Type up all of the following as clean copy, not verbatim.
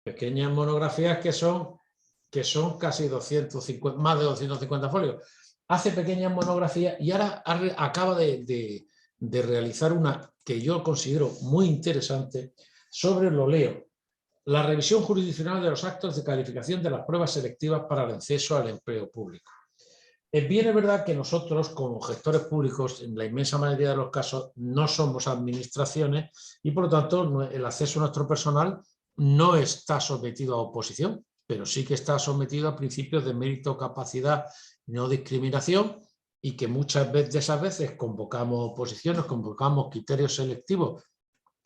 pequeñas monografías que son casi 250, más de 250 folios. Hace pequeñas monografías y ahora acaba de realizar una que yo considero muy interesante sobre, lo leo, la revisión jurisdiccional de los actos de calificación de las pruebas selectivas para el acceso al empleo público. Bien, es verdad que nosotros, como gestores públicos, en la inmensa mayoría de los casos, no somos administraciones y, por lo tanto, el acceso a nuestro personal no está sometido a oposición, pero sí que está sometido a principios de mérito, capacidad y no discriminación, y que muchas de esas veces convocamos oposiciones, convocamos criterios selectivos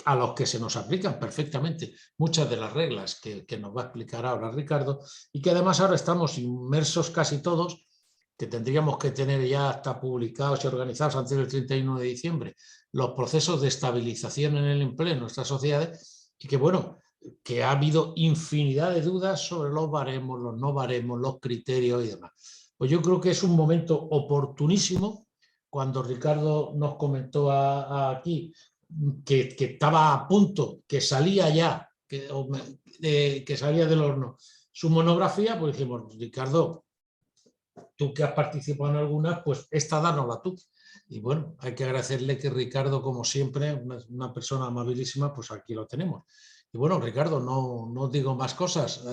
a los que se nos aplican perfectamente muchas de las reglas que nos va a explicar ahora Ricardo, y que además ahora estamos inmersos casi todos, que tendríamos que tener ya hasta publicados y organizados antes del 31 de diciembre, los procesos de estabilización en el empleo en nuestras sociedades, y que bueno, que ha habido infinidad de dudas sobre los baremos, los no baremos, los criterios y demás. Pues yo creo que es un momento oportunísimo cuando Ricardo nos comentó aquí que estaba a punto, que salía ya, que salía del horno su monografía, pues dijimos, Ricardo, tú que has participado en algunas, pues esta dánosla tú. Y bueno, hay que agradecerle que Ricardo, como siempre, una persona amabilísima, pues aquí lo tenemos. Y bueno, Ricardo, no digo más cosas,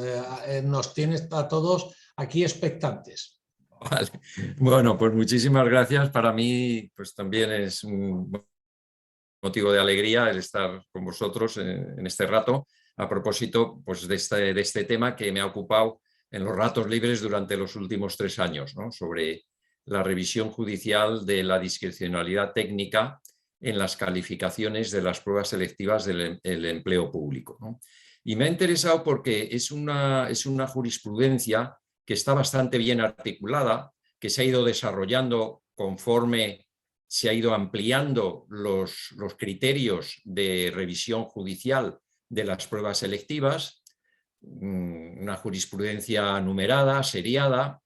nos tienes a todos aquí expectantes. Vale. Bueno, pues muchísimas gracias. Para mí, pues también es un motivo de alegría el estar con vosotros en este rato, a propósito pues, de este tema que me ha ocupado en los ratos libres durante los últimos 3 años, ¿no? Sobre la revisión judicial de la discrecionalidad técnica en las calificaciones de las pruebas selectivas del empleo público, ¿no? Y me ha interesado porque es una jurisprudencia que está bastante bien articulada, que se ha ido desarrollando conforme se ha ido ampliando los criterios de revisión judicial de las pruebas selectivas, una jurisprudencia numerada, seriada,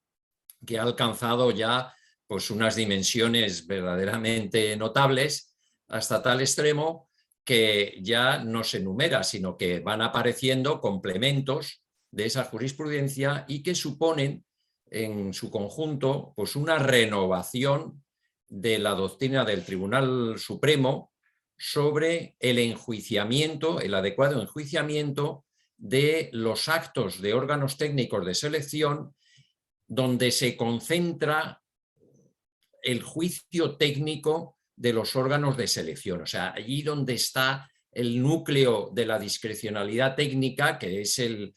que ha alcanzado ya pues, unas dimensiones verdaderamente notables, hasta tal extremo que ya no se enumera, sino que van apareciendo complementos de esa jurisprudencia y que suponen en su conjunto pues, una renovación de la doctrina del Tribunal Supremo sobre el enjuiciamiento, el adecuado enjuiciamiento de los actos de órganos técnicos de selección donde se concentra el juicio técnico de los órganos de selección. O sea, allí donde está el núcleo de la discrecionalidad técnica, que es el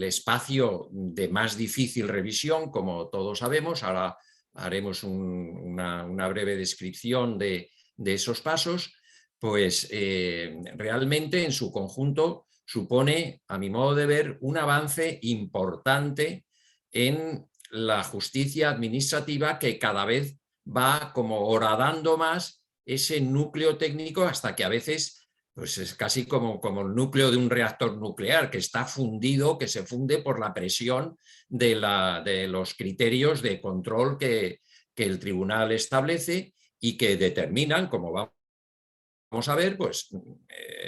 espacio de más difícil revisión, como todos sabemos. Ahora haremos una breve descripción de esos pasos. Pues realmente en su conjunto supone, a mi modo de ver, un avance importante en la justicia administrativa, que cada vez va como horadando más ese núcleo técnico hasta que a veces pues es casi como el núcleo de un reactor nuclear que está fundido, que se funde por la presión de los criterios de control que el tribunal establece y que determinan, como vamos a ver, pues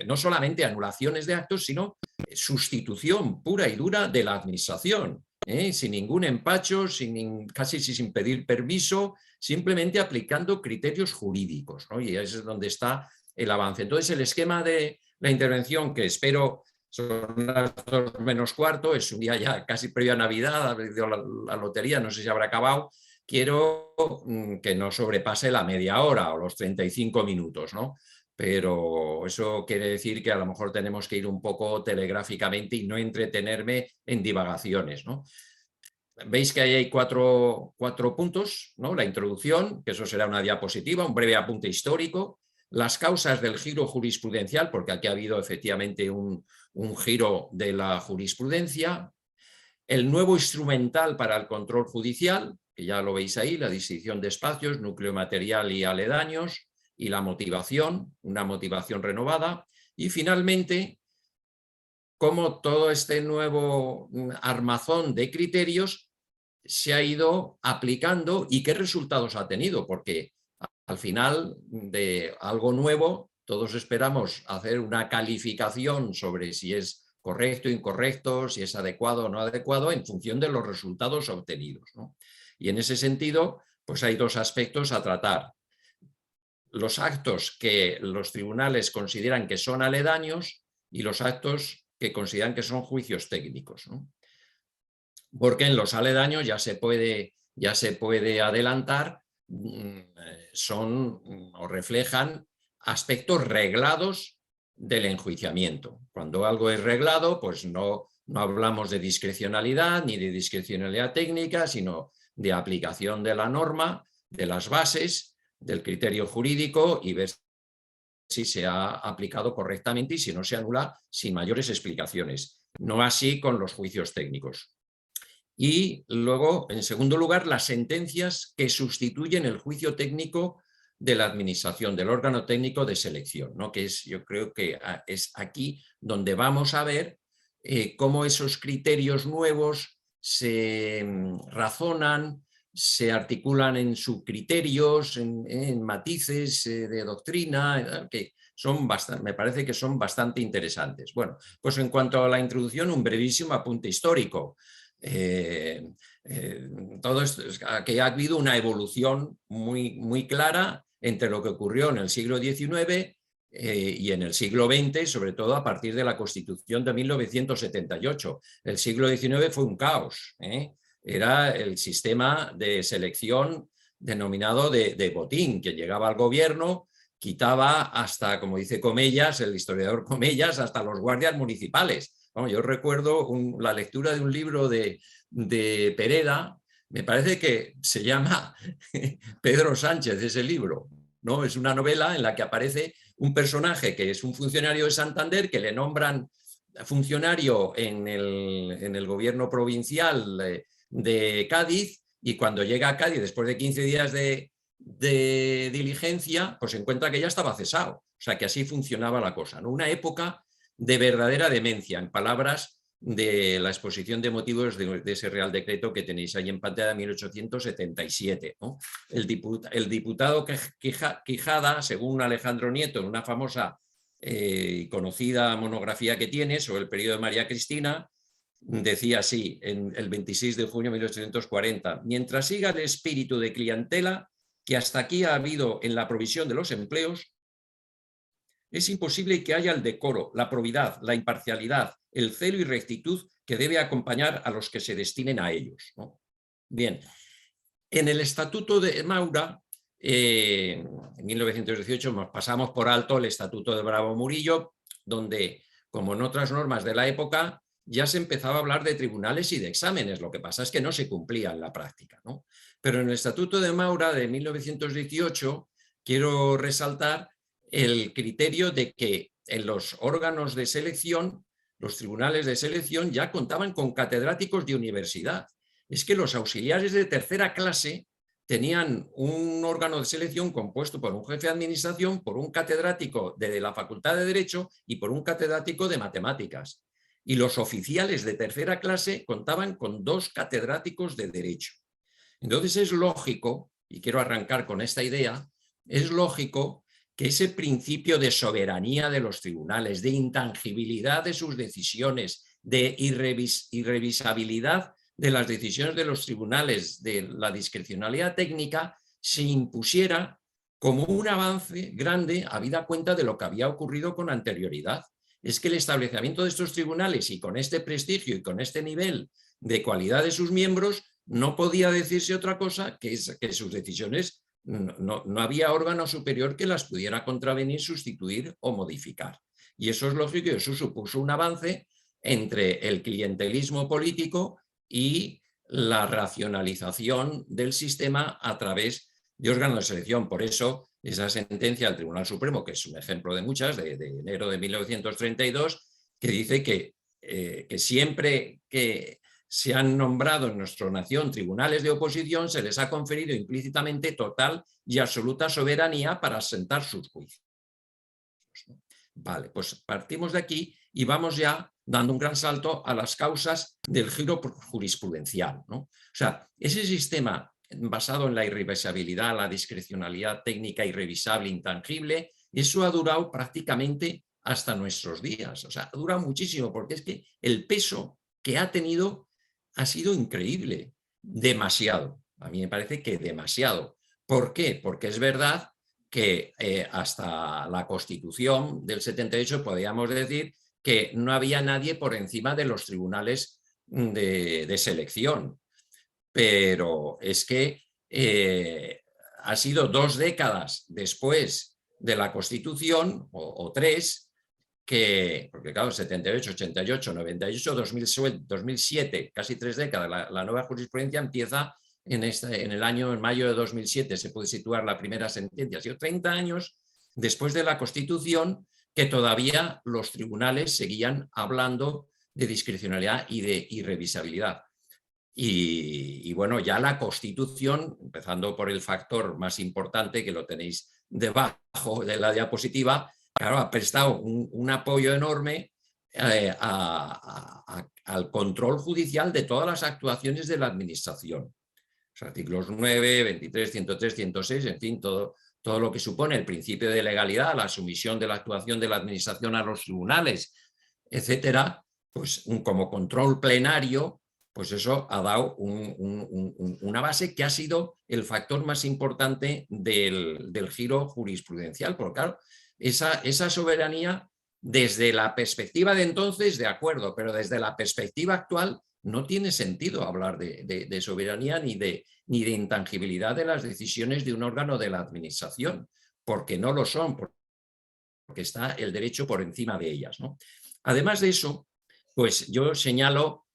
no solamente anulaciones de actos, sino sustitución pura y dura de la administración. Sin ningún empacho, casi sin pedir permiso, simplemente aplicando criterios jurídicos, ¿no? Y ahí es donde está el avance. Entonces, el esquema de la intervención, que espero son las 2 menos cuarto, es un día ya casi previo a Navidad, ha venido la lotería, no sé si habrá acabado, quiero que no sobrepase la media hora o los 35 minutos, ¿no? Pero eso quiere decir que a lo mejor tenemos que ir un poco telegráficamente y no entretenerme en divagaciones, ¿no? Veis que ahí hay cuatro puntos, ¿no? La introducción, que eso será una diapositiva, un breve apunte histórico, las causas del giro jurisprudencial, porque aquí ha habido efectivamente un giro de la jurisprudencia, el nuevo instrumental para el control judicial, que ya lo veis ahí, la distinción de espacios, núcleo material y aledaños, y la motivación, una motivación renovada, y finalmente cómo todo este nuevo armazón de criterios se ha ido aplicando y qué resultados ha tenido, porque al final de algo nuevo todos esperamos hacer una calificación sobre si es correcto, incorrecto, si es adecuado o no adecuado, en función de los resultados obtenidos, ¿no? Y en ese sentido, pues hay dos aspectos a tratar. Los actos que los tribunales consideran que son aledaños y los actos que consideran que son juicios técnicos, ¿no? Porque en los aledaños ya se puede adelantar, son o reflejan aspectos reglados del enjuiciamiento. Cuando algo es reglado, pues no hablamos de discrecionalidad ni de discrecionalidad técnica, sino de aplicación de la norma, de las bases, del criterio jurídico y ver si se ha aplicado correctamente y si no se anula sin mayores explicaciones. No así con los juicios técnicos. Y luego, en segundo lugar, las sentencias que sustituyen el juicio técnico de la administración, del órgano técnico de selección, ¿no? Que es, yo creo que es aquí donde vamos a ver cómo esos criterios nuevos se razonan, se articulan en subcriterios, en matices de doctrina, que son me parece que son bastante interesantes. Bueno, pues en cuanto a la introducción, un brevísimo apunte histórico. Todo esto es que ha habido una evolución muy clara entre lo que ocurrió en el siglo XIX y en el siglo XX, sobre todo a partir de la Constitución de 1978. El siglo XIX fue un caos, era el sistema de selección denominado de botín, que llegaba al gobierno, quitaba hasta, como dice Comellas, el historiador Comellas, hasta los guardias municipales. Yo recuerdo la lectura de un libro de Pereda, me parece que se llama Pedro Sánchez, ese libro, ¿no? Es una novela en la que aparece un personaje que es un funcionario de Santander, que le nombran funcionario en el gobierno provincial de Cádiz, y cuando llega a Cádiz, después de 15 días de diligencia, pues se encuentra que ya estaba cesado. O sea, que así funcionaba la cosa, ¿no? Una época de verdadera demencia, en palabras de la exposición de motivos de ese Real Decreto que tenéis ahí en pantalla de 1877, ¿no? El diputado Quijada, según Alejandro Nieto, en una famosa y conocida monografía que tiene sobre el periodo de María Cristina, decía así, en el 26 de junio de 1840, mientras siga el espíritu de clientela que hasta aquí ha habido en la provisión de los empleos, es imposible que haya el decoro, la probidad, la imparcialidad, el celo y rectitud que debe acompañar a los que se destinen a ellos, ¿no? Bien, en el Estatuto de Maura, en 1918, pasamos por alto el Estatuto de Bravo Murillo, donde, como en otras normas de la época, ya se empezaba a hablar de tribunales y de exámenes. Lo que pasa es que no se cumplía en la práctica, ¿no? Pero en el Estatuto de Maura de 1918 quiero resaltar el criterio de que en los órganos de selección, los tribunales de selección ya contaban con catedráticos de universidad. Es que los auxiliares de tercera clase tenían un órgano de selección compuesto por un jefe de administración, por un catedrático de la Facultad de Derecho y por un catedrático de matemáticas. Y los oficiales de tercera clase contaban con 2 catedráticos de Derecho. Entonces es lógico, y quiero arrancar con esta idea, es lógico que ese principio de soberanía de los tribunales, de intangibilidad de sus decisiones, de irrevisabilidad de las decisiones de los tribunales, de la discrecionalidad técnica, se impusiera como un avance grande habida cuenta de lo que había ocurrido con anterioridad. Es que el establecimiento de estos tribunales, y con este prestigio y con este nivel de cualidad de sus miembros, no podía decirse otra cosa que sus decisiones no había órgano superior que las pudiera contravenir, sustituir o modificar. Y eso es lógico, y eso supuso un avance entre el clientelismo político y la racionalización del sistema a través de órganos de selección. Por eso, esa sentencia del Tribunal Supremo, que es un ejemplo de muchas, de enero de 1932, que dice que siempre que se han nombrado en nuestra nación tribunales de oposición, se les ha conferido implícitamente total y absoluta soberanía para asentar sus juicios. Vale, pues partimos de aquí y vamos ya dando un gran salto a las causas del giro jurisprudencial, ¿no? O sea, ese sistema basado en la irrevisabilidad, la discrecionalidad técnica irrevisable, intangible, eso ha durado prácticamente hasta nuestros días. O sea, ha durado muchísimo, porque es que el peso que ha tenido ha sido increíble, demasiado. A mí me parece que demasiado. ¿Por qué? Porque es verdad que hasta la Constitución del 78 podíamos decir que no había nadie por encima de los tribunales de selección. Pero es que ha sido 2 décadas después de la Constitución, o 3, que, porque claro, 78, 88, 98, 2007, casi 3 décadas, la nueva jurisprudencia empieza en el año, en mayo de 2007, se puede situar la primera sentencia. Ha sido 30 años después de la Constitución que todavía los tribunales seguían hablando de discrecionalidad y de irrevisabilidad. Y bueno, ya la Constitución, empezando por el factor más importante que lo tenéis debajo de la diapositiva, claro, ha prestado un apoyo enorme al control judicial de todas las actuaciones de la Administración. Los artículos 9, 23, 103, 106, en fin, todo lo que supone el principio de legalidad, la sumisión de la actuación de la Administración a los tribunales, etcétera, pues como control plenario, pues eso ha dado una base que ha sido el factor más importante del giro jurisprudencial. Porque claro, esa soberanía, desde la perspectiva de entonces, de acuerdo, pero desde la perspectiva actual no tiene sentido hablar de soberanía ni de intangibilidad de las decisiones de un órgano de la Administración, porque no lo son, porque está el derecho por encima de ellas, ¿no? Además de eso, pues yo señalo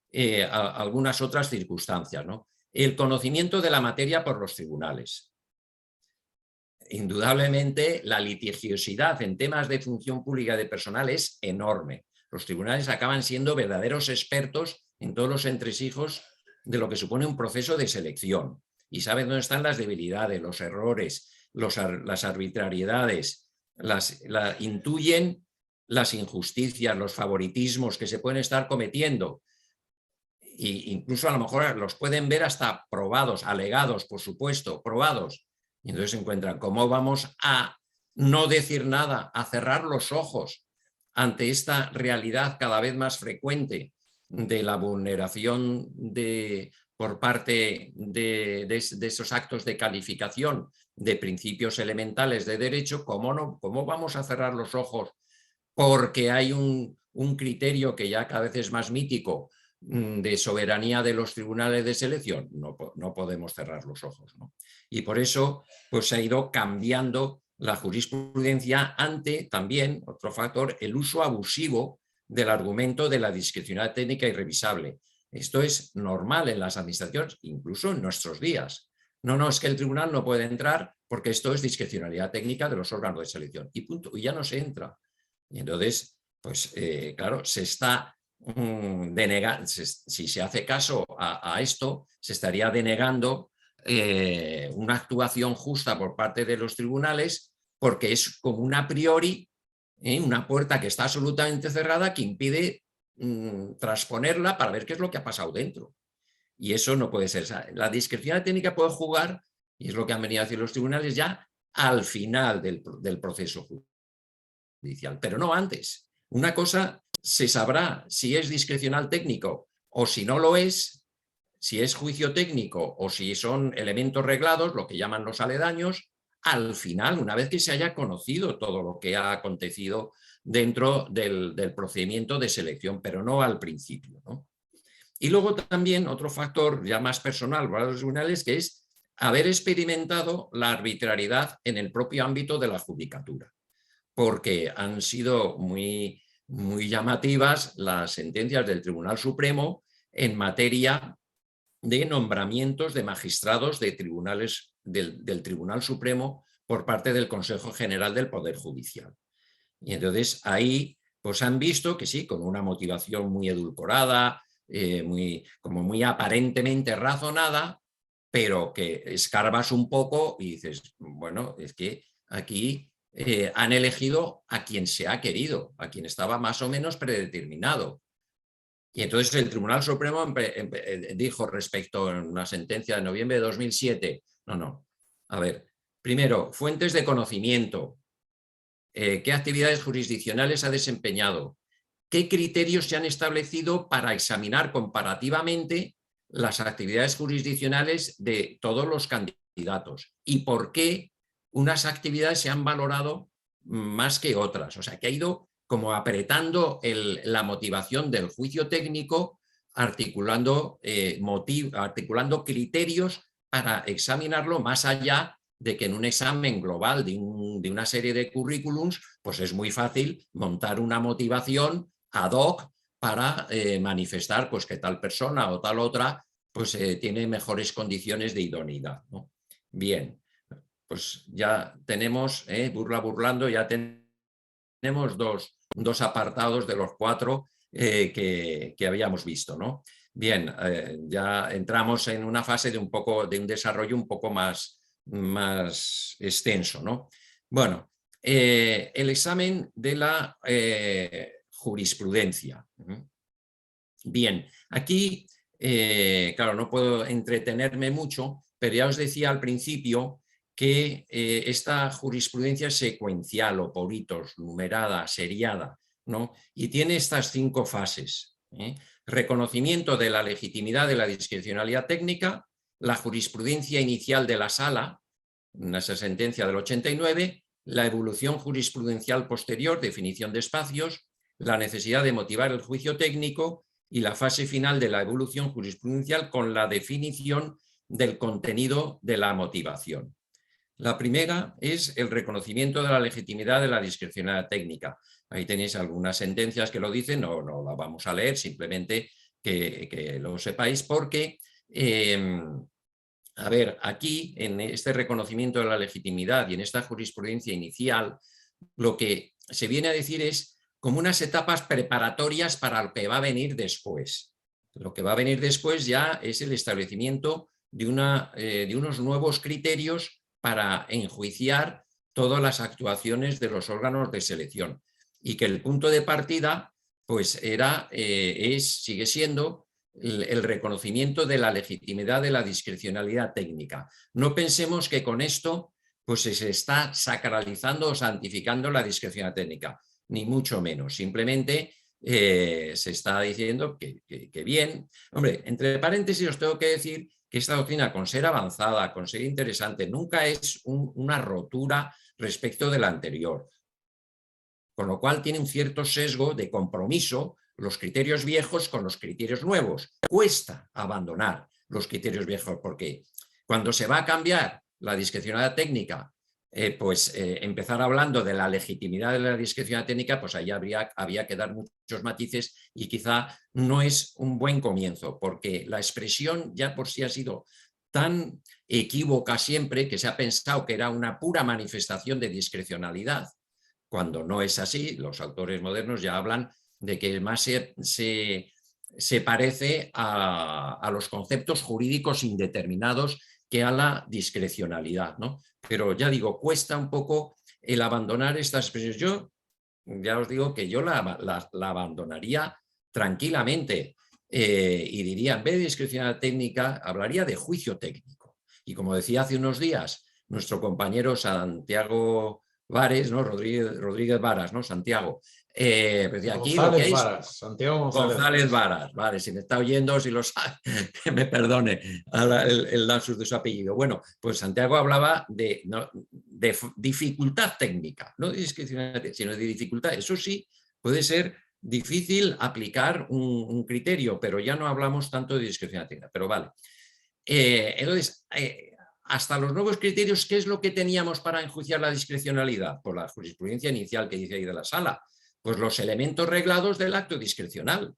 algunas otras circunstancias, ¿no? El conocimiento de la materia por los tribunales. Indudablemente, la litigiosidad en temas de función pública de personal es enorme. Los tribunales acaban siendo verdaderos expertos en todos los entresijos de lo que supone un proceso de selección, y saben dónde están las debilidades, los errores, las arbitrariedades, intuyen las injusticias, los favoritismos que se pueden estar cometiendo, e incluso a lo mejor los pueden ver hasta probados, alegados, por supuesto, probados. Y entonces se encuentran cómo vamos a no decir nada, a cerrar los ojos ante esta realidad cada vez más frecuente de la vulneración por parte de esos actos de calificación de principios elementales de derecho. ¿Cómo vamos a cerrar los ojos porque hay un criterio que ya cada vez es más mítico de soberanía de los tribunales de selección? No podemos cerrar los ojos, ¿no? Y por eso pues, se ha ido cambiando la jurisprudencia ante también, otro factor, el uso abusivo del argumento de la discrecionalidad técnica irrevisable. Esto es normal en las administraciones, incluso en nuestros días. No, es que el tribunal no puede entrar porque esto es discrecionalidad técnica de los órganos de selección. Y punto, y ya no se entra. Y entonces, pues claro, se está denegando, si se hace caso a esto, se estaría denegando una actuación justa por parte de los tribunales, porque es como un a priori, una puerta que está absolutamente cerrada que impide transponerla para ver qué es lo que ha pasado dentro. Y eso no puede ser. La discrecionalidad técnica puede jugar, y es lo que han venido a decir los tribunales, ya al final del proceso judicial, pero no antes. Una cosa se sabrá si es discrecional técnico o si no lo es, si es juicio técnico o si son elementos reglados, lo que llaman los aledaños, al final, una vez que se haya conocido todo lo que ha acontecido dentro del procedimiento de selección, pero no al principio, ¿no? Y luego también otro factor ya más personal para los tribunales, que es haber experimentado la arbitrariedad en el propio ámbito de la judicatura, porque han sido muy llamativas las sentencias del Tribunal Supremo en materia de nombramientos de magistrados de tribunales del Tribunal Supremo por parte del Consejo General del Poder Judicial. Y entonces ahí pues han visto que sí, con una motivación muy edulcorada, como muy aparentemente razonada, pero que escarbas un poco y dices, bueno, es que aquí han elegido a quien se ha querido, a quien estaba más o menos predeterminado. Y entonces el Tribunal Supremo dijo respecto a una sentencia de noviembre de 2007, no, a ver, primero, fuentes de conocimiento. qué actividades jurisdiccionales ha desempeñado, qué criterios se han establecido para examinar comparativamente las actividades jurisdiccionales de todos los candidatos y por qué unas actividades se han valorado más que otras. O sea, que ha ido como apretando la motivación del juicio técnico, articulando criterios para examinarlo más allá de que en un examen global de una serie de currículums, pues es muy fácil montar una motivación ad hoc para manifestar pues, que tal persona o tal otra pues, tiene mejores condiciones de idoneidad, ¿no? Bien, pues ya tenemos, burlando, ya tenemos dos apartados de los 4 que habíamos visto, ¿no? Bien, ya entramos en una fase de un desarrollo un poco más extenso, ¿no? Bueno, el examen de la jurisprudencia. Bien, aquí, claro, no puedo entretenerme mucho, pero ya os decía al principio que esta jurisprudencia es secuencial o por hitos, numerada, seriada, ¿no? Y tiene estas 5 fases. Reconocimiento de la legitimidad de la discrecionalidad técnica, la jurisprudencia inicial de la sala, esa sentencia del 89, la evolución jurisprudencial posterior, definición de espacios, la necesidad de motivar el juicio técnico y la fase final de la evolución jurisprudencial con la definición del contenido de la motivación. La primera es el reconocimiento de la legitimidad de la discrecionalidad técnica. Ahí tenéis algunas sentencias que lo dicen, no la vamos a leer, simplemente que lo sepáis porque, a ver, aquí en este reconocimiento de la legitimidad y en esta jurisprudencia inicial, lo que se viene a decir es como unas etapas preparatorias para lo que va a venir después. Lo que va a venir después ya es el establecimiento de unos nuevos criterios para enjuiciar todas las actuaciones de los órganos de selección y que el punto de partida pues sigue siendo el reconocimiento de la legitimidad de la discrecionalidad técnica. No pensemos que con esto pues se está sacralizando o santificando la discrecionalidad técnica, ni mucho menos, simplemente se está diciendo que bien. Hombre, entre paréntesis os tengo que decir que esta doctrina, con ser avanzada, con ser interesante, nunca es una rotura respecto de la anterior. Con lo cual tiene un cierto sesgo de compromiso los criterios viejos con los criterios nuevos. Cuesta abandonar los criterios viejos porque cuando se va a cambiar la discrecionalidad técnica, empezar hablando de la legitimidad de la discrecionalidad técnica, pues ahí había que dar muchos matices y quizá no es un buen comienzo, porque la expresión ya por sí ha sido tan equívoca siempre que se ha pensado que era una pura manifestación de discrecionalidad, cuando no es así. Los autores modernos ya hablan de que más se parece a los conceptos jurídicos indeterminados que a la discrecionalidad, ¿no? Pero ya digo, cuesta un poco el abandonar estas expresiones. Yo ya os digo que yo la abandonaría tranquilamente y diría, en vez de discrecionalidad técnica, hablaría de juicio técnico. Y como decía hace unos días nuestro compañero Santiago Vares, ¿no? Rodríguez Varas, ¿no? Santiago. Decía, aquí González lo que hay Varas, Santiago González Varas, vale, si me está oyendo, si lo sabe, que me perdone el lapsus de su apellido. Bueno, pues Santiago hablaba de dificultad técnica, no de discrecionalidad, sino de dificultad. Eso sí, puede ser difícil aplicar un criterio, pero ya no hablamos tanto de discrecionalidad técnica, pero vale. Entonces, hasta los nuevos criterios, ¿qué es lo que teníamos para enjuiciar la discrecionalidad? Por la jurisprudencia inicial que dice ahí de la sala. Pues los elementos reglados del acto discrecional,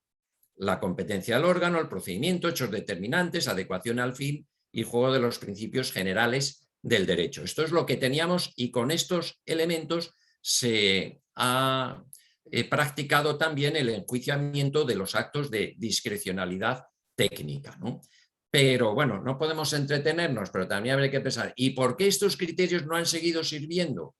la competencia del órgano, el procedimiento, hechos determinantes, adecuación al fin y juego de los principios generales del derecho. Esto es lo que teníamos y con estos elementos se ha practicado también el enjuiciamiento de los actos de discrecionalidad técnica, ¿no? Pero bueno, no podemos entretenernos, pero también habría que pensar, ¿y por qué estos criterios no han seguido sirviendo?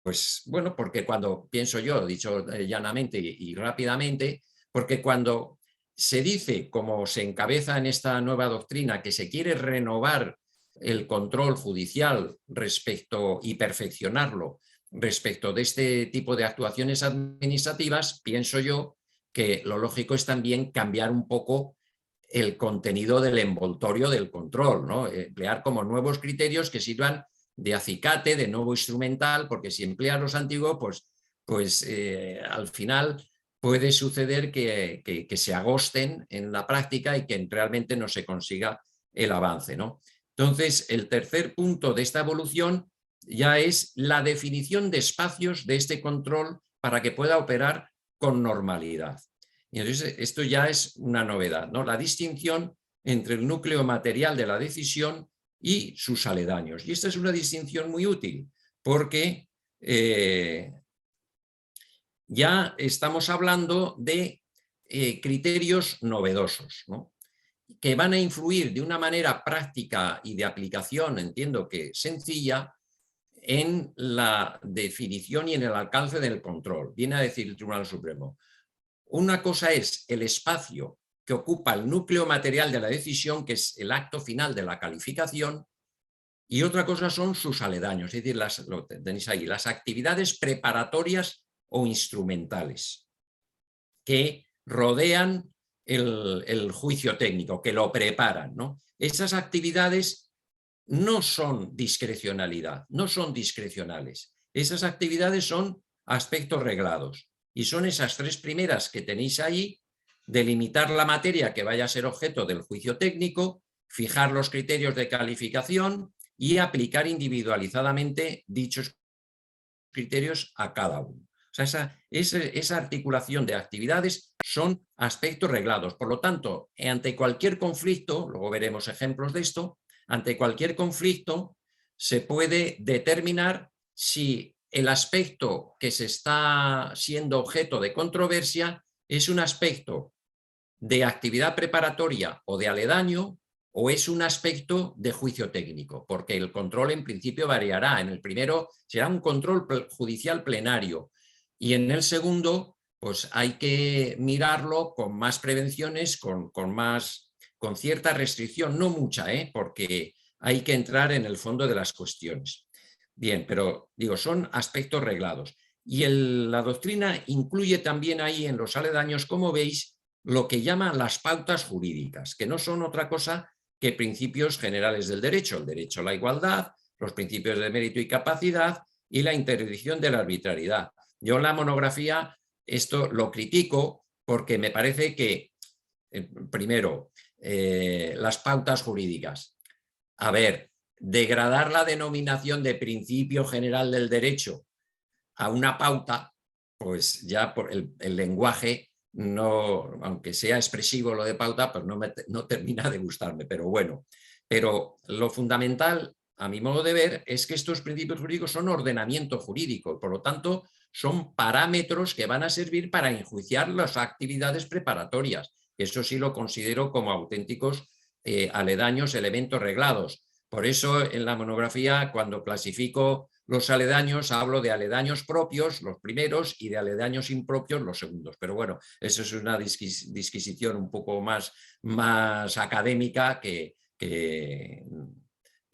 Pues bueno, porque cuando pienso yo, dicho llanamente y rápidamente, porque cuando se dice, como se encabeza en esta nueva doctrina, que se quiere renovar el control judicial respecto y perfeccionarlo respecto de este tipo de actuaciones administrativas, pienso yo que lo lógico es también cambiar un poco el contenido del envoltorio del control, ¿no? Emplear como nuevos criterios que sirvan de acicate, de nuevo instrumental, porque si empleas los antiguos, pues al final puede suceder que se agosten en la práctica y que realmente no se consiga el avance, ¿no? Entonces, el tercer punto de esta evolución ya es la definición de espacios de este control para que pueda operar con normalidad. Y entonces esto ya es una novedad, ¿no? La distinción entre el núcleo material de la decisión y sus aledaños. Y esta es una distinción muy útil porque ya estamos hablando de criterios novedosos, ¿no? Que van a influir de una manera práctica y de aplicación, entiendo que sencilla, en la definición y en el alcance del control. Viene a decir el Tribunal Supremo, una cosa es el espacio que ocupa el núcleo material de la decisión, que es el acto final de la calificación, y otra cosa son sus aledaños, es decir, lo tenéis ahí, las actividades preparatorias o instrumentales que rodean el juicio técnico, que lo preparan, ¿no? Esas actividades no son discrecionalidad, no son discrecionales. Esas actividades son aspectos reglados y son esas tres primeras que tenéis ahí: delimitar la materia que vaya a ser objeto del juicio técnico, fijar los criterios de calificación y aplicar individualizadamente dichos criterios a cada uno. O sea, esa articulación de actividades son aspectos reglados. Por lo tanto, ante cualquier conflicto, luego veremos ejemplos de esto, ante cualquier conflicto se puede determinar si el aspecto que se está siendo objeto de controversia es un aspecto de actividad preparatoria o de aledaño, o es un aspecto de juicio técnico, porque el control en principio variará. En el primero será un control judicial plenario y en el segundo pues hay que mirarlo con más prevenciones, con cierta restricción, no mucha, porque hay que entrar en el fondo de las cuestiones. Bien, pero digo, son aspectos reglados. Y la doctrina incluye también ahí en los aledaños, como veis, lo que llaman las pautas jurídicas, que no son otra cosa que principios generales del derecho: el derecho a la igualdad, los principios de mérito y capacidad y la interdicción de la arbitrariedad. Yo en la monografía esto lo critico porque me parece que, primero, las pautas jurídicas. A ver, degradar la denominación de principio general del derecho a una pauta, pues ya por el lenguaje, no, aunque sea expresivo lo de pauta, pues no termina de gustarme, pero bueno. Pero lo fundamental, a mi modo de ver, es que estos principios jurídicos son ordenamiento jurídico, por lo tanto son parámetros que van a servir para enjuiciar las actividades preparatorias. Eso sí lo considero como auténticos aledaños, elementos reglados. Por eso en la monografía, cuando clasifico los aledaños, hablo de aledaños propios, los primeros, y de aledaños impropios, los segundos. Pero bueno, eso es una disquisición un poco más académica que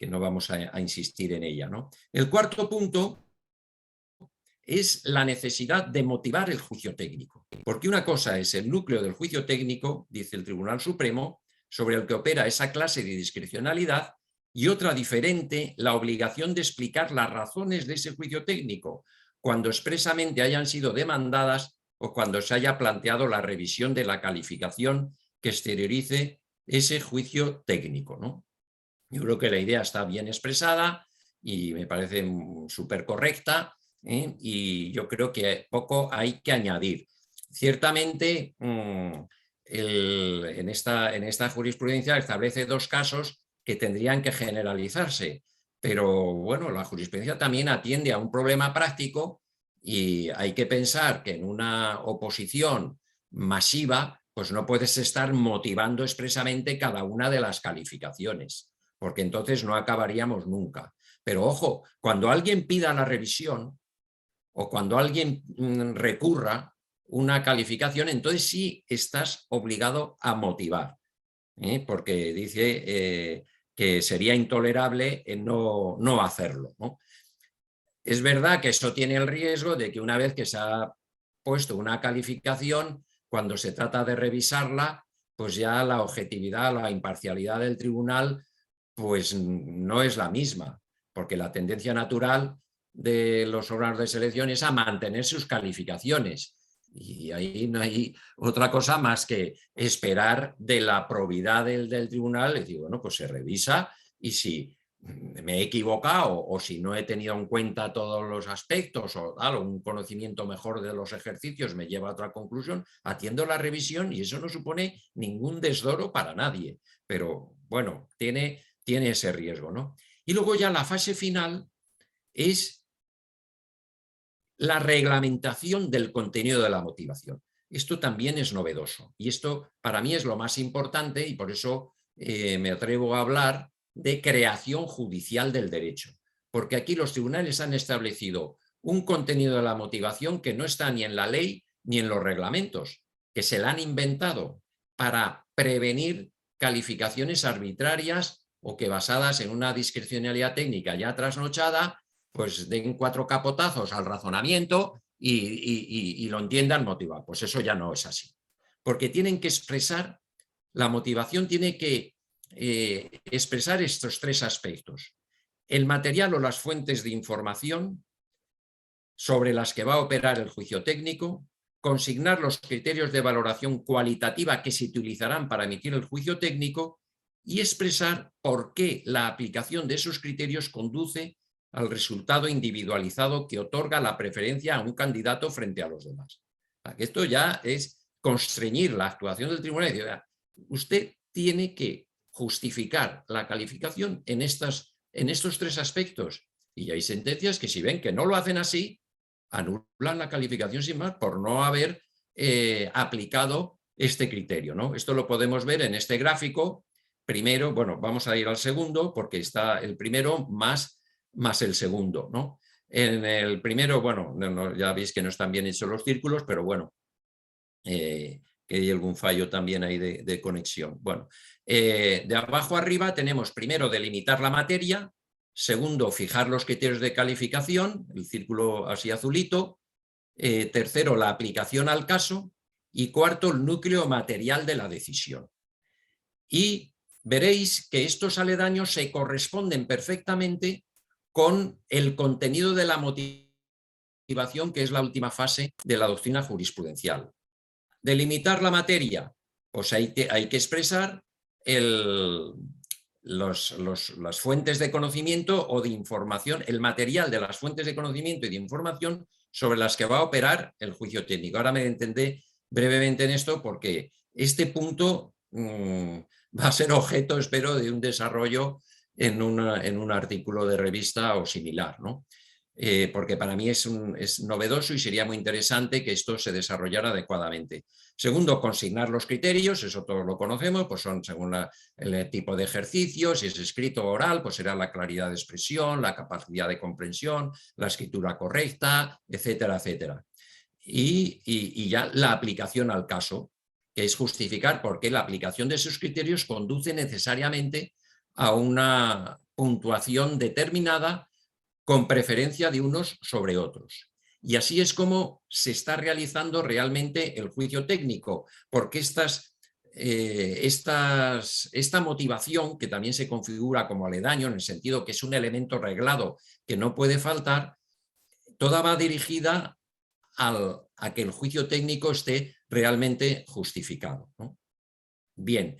no vamos a insistir en ella, ¿no? El cuarto punto es la necesidad de motivar el juicio técnico. Porque una cosa es el núcleo del juicio técnico, dice el Tribunal Supremo, sobre el que opera esa clase de discrecionalidad, y otra diferente, la obligación de explicar las razones de ese juicio técnico, cuando expresamente hayan sido demandadas o cuando se haya planteado la revisión de la calificación que exteriorice ese juicio técnico, ¿no? Yo creo que la idea está bien expresada y me parece súper correcta, y yo creo que poco hay que añadir. Ciertamente, en esta jurisprudencia establece dos casos que tendrían que generalizarse, pero bueno, la jurisprudencia también atiende a un problema práctico y hay que pensar que en una oposición masiva pues no puedes estar motivando expresamente cada una de las calificaciones, porque entonces no acabaríamos nunca. Pero ojo, cuando alguien pida la revisión o cuando alguien recurra una calificación, entonces sí estás obligado a motivar, porque dice que sería intolerable en no hacerlo, ¿no? Es verdad que eso tiene el riesgo de que una vez que se ha puesto una calificación, cuando se trata de revisarla, pues ya la objetividad, la imparcialidad del tribunal, pues no es la misma, porque la tendencia natural de los órganos de selección es a mantener sus calificaciones. Y ahí no hay otra cosa más que esperar de la probidad del tribunal, y decir, bueno, pues se revisa y si me he equivocado o si no he tenido en cuenta todos los aspectos o un conocimiento mejor de los ejercicios me lleva a otra conclusión, atiendo la revisión y eso no supone ningún desdoro para nadie. Pero bueno, tiene ese riesgo, ¿no? Y luego ya la fase final es la reglamentación del contenido de la motivación. Esto también es novedoso y esto para mí es lo más importante y por eso me atrevo a hablar de creación judicial del derecho, porque aquí los tribunales han establecido un contenido de la motivación que no está ni en la ley ni en los reglamentos, que se la han inventado para prevenir calificaciones arbitrarias o que basadas en una discrecionalidad técnica ya trasnochada, pues den 4 capotazos al razonamiento y lo entiendan motivado. Pues eso ya no es así, porque tienen que expresar, la motivación tiene que expresar estos 3 aspectos: el material o las fuentes de información sobre las que va a operar el juicio técnico, consignar los criterios de valoración cualitativa que se utilizarán para emitir el juicio técnico y expresar por qué la aplicación de esos criterios conduce al resultado individualizado que otorga la preferencia a un candidato frente a los demás. Esto ya es constreñir la actuación del tribunal y decir, usted tiene que justificar la calificación en estos 3 aspectos. Y hay sentencias que si ven que no lo hacen así, anulan la calificación sin más por no haber aplicado este criterio, ¿no? Esto lo podemos ver en este gráfico. Primero, bueno, vamos a ir al segundo porque está el primero más el segundo, ¿no? En el primero, bueno, ya veis que no están bien hechos los círculos, pero bueno, que hay algún fallo también ahí de conexión. Bueno, de abajo arriba tenemos primero delimitar la materia, segundo fijar los criterios de calificación, el círculo así azulito, tercero la aplicación al caso y cuarto el núcleo material de la decisión. Y veréis que estos aledaños se corresponden perfectamente con el contenido de la motivación, que es la última fase de la doctrina jurisprudencial. Delimitar la materia, pues hay que expresar las fuentes de conocimiento o de información, el material de las fuentes de conocimiento y de información sobre las que va a operar el juicio técnico. Ahora me entendé brevemente en esto porque este punto va a ser objeto, espero, de un desarrollo en un artículo de revista o similar, ¿no? Porque para mí es novedoso y sería muy interesante que esto se desarrollara adecuadamente. Segundo, consignar los criterios, eso todos lo conocemos, pues son según el tipo de ejercicio, si es escrito o oral, pues será la claridad de expresión, la capacidad de comprensión, la escritura correcta, etcétera, etcétera. Y ya la aplicación al caso, que es justificar por qué la aplicación de esos criterios conduce necesariamente a una puntuación determinada con preferencia de unos sobre otros. Y así es como se está realizando realmente el juicio técnico, porque esta motivación, que también se configura como aledaño, en el sentido que es un elemento reglado que no puede faltar, toda va dirigida a que el juicio técnico esté realmente justificado, ¿no? Bien,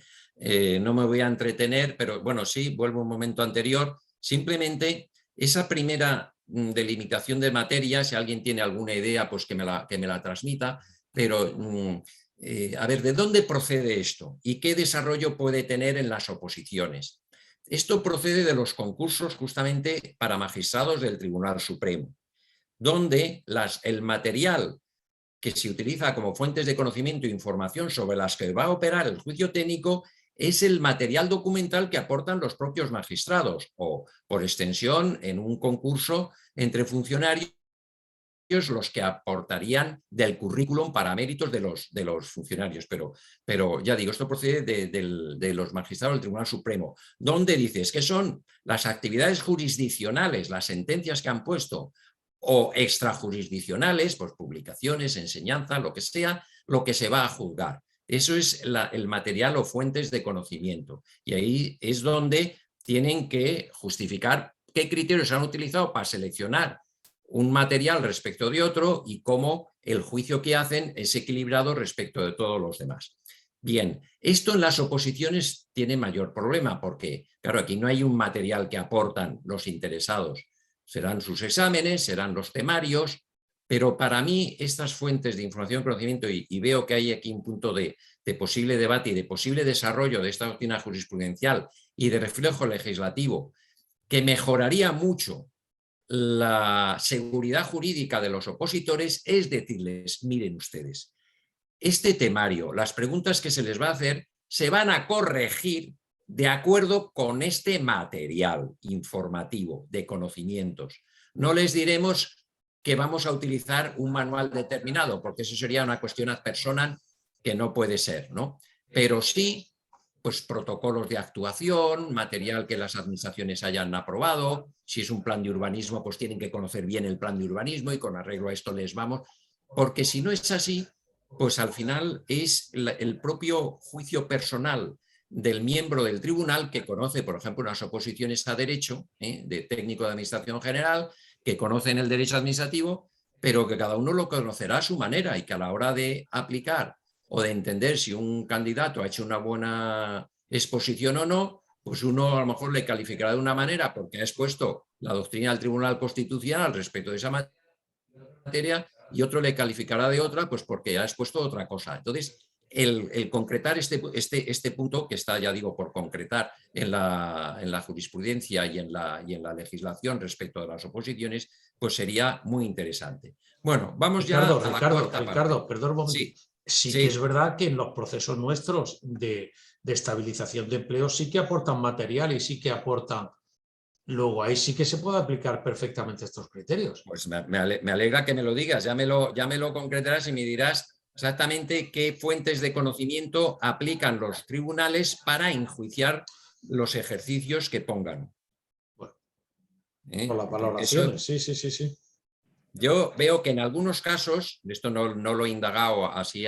no me voy a entretener, pero bueno, sí, vuelvo a un momento anterior. Simplemente esa primera delimitación de materia, si alguien tiene alguna idea, pues que me la transmita, pero a ver, ¿de dónde procede esto? ¿Y qué desarrollo puede tener en las oposiciones? Esto procede de los concursos justamente para magistrados del Tribunal Supremo, donde el material que se utiliza como fuentes de conocimiento e información sobre las que va a operar el juicio técnico es el material documental que aportan los propios magistrados o, por extensión, en un concurso entre funcionarios los que aportarían del currículum para méritos de los funcionarios. Pero ya digo, esto procede de los magistrados del Tribunal Supremo, donde dices que son las actividades jurisdiccionales, las sentencias que han puesto, o extrajurisdiccionales, pues publicaciones, enseñanza, lo que sea, lo que se va a juzgar. Eso es el material o fuentes de conocimiento. Y ahí es donde tienen que justificar qué criterios han utilizado para seleccionar un material respecto de otro y cómo el juicio que hacen es equilibrado respecto de todos los demás. Bien, esto en las oposiciones tiene mayor problema porque, claro, aquí no hay un material que aportan los interesados. Serán sus exámenes, serán los temarios, pero para mí estas fuentes de información y conocimiento, y veo que hay aquí un punto de posible debate y de posible desarrollo de esta doctrina jurisprudencial y de reflejo legislativo, que mejoraría mucho la seguridad jurídica de los opositores, es decirles, miren ustedes, este temario, las preguntas que se les va a hacer, se van a corregir de acuerdo con este material informativo de conocimientos. No les diremos que vamos a utilizar un manual determinado, porque eso sería una cuestión ad personam que no puede ser, ¿no? Pero sí, pues protocolos de actuación, material que las administraciones hayan aprobado. Si es un plan de urbanismo, pues tienen que conocer bien el plan de urbanismo y con arreglo a esto les vamos. Porque si no es así, pues al final es el propio juicio personal del miembro del tribunal que conoce, por ejemplo, unas oposiciones a derecho, de técnico de administración general, que conocen el derecho administrativo, pero que cada uno lo conocerá a su manera y que a la hora de aplicar o de entender si un candidato ha hecho una buena exposición o no, pues uno a lo mejor le calificará de una manera porque ha expuesto la doctrina del Tribunal Constitucional respecto de esa materia y otro le calificará de otra pues porque ha expuesto otra cosa. Entonces, el concretar este punto, que está, ya digo, por concretar en la jurisprudencia y en la legislación respecto de las oposiciones, pues sería muy interesante. Bueno, vamos ya a la cuarta parte. Perdón un momento. Sí, Sí que sí. es verdad que en los procesos nuestros de estabilización de empleo sí que aportan material y sí que aportan. Luego ahí sí que se puede aplicar perfectamente estos criterios. Pues me alegra que me lo digas, ya me lo concretarás y me dirás exactamente qué fuentes de conocimiento aplican los tribunales para enjuiciar los ejercicios que pongan. Bueno, con las valoraciones, sí. Yo veo que en algunos casos, esto no lo he indagado así